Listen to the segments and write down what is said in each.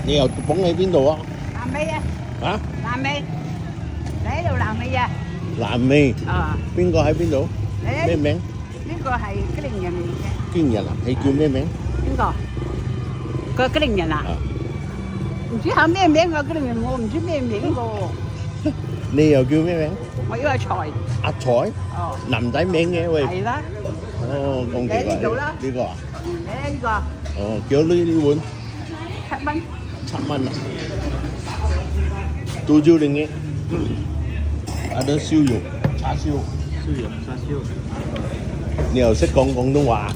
你又捧喺邊度啊？南尾啊，啊？南尾，你喺度南尾啊？南尾。啊，邊個喺邊度？咩名？呢個係吉靈人嚟嘅。堅人啊？你叫咩名？邊個？個吉靈人啊？啊。唔知喊咩名啊？吉靈人我唔知咩名喎。你又叫咩名？我叫阿財。阿財？哦。男仔名嘅喂。係啦。哦，咁奇怪。你呢度啦。呢個啊？你呢個？哦，幾多呢碗7蚊。7蚊啊？杜椒另嘅。有得燒肉、叉燒。燒肉、叉燒。你又識講廣東話？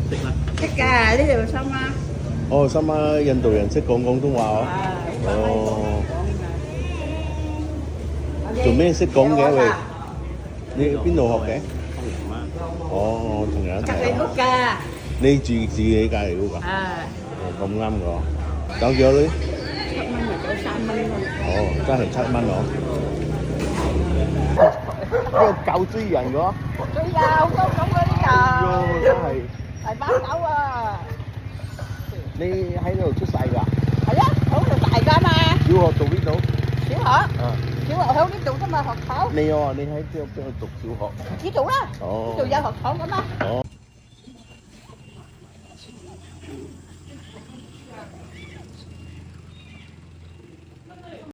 識啦。識㗎，呢度深啊。哦，深啊！印度人識講廣東話哦。哦。做咩識講嘅喂？你邊度學嘅？哦，同人一齊。隔離屋㗎。你住自己隔離屋㗎？啊。哦，咁啱㗎。搞幾多呢7蚊咪搞3蚊咯。哦，真係7蚊哦。呢個狗追人㗎？追啊！好多狗嗰啲喲，真係。大把狗啊！你喺度出世㗎？係啊，喺度大㗎嘛。小學讀邊度？小學。啊。小學喺呢度啫嘛，學校。你喺邊度讀小學？呢度啦。哦。呢度有學堂㗎嘛。哦。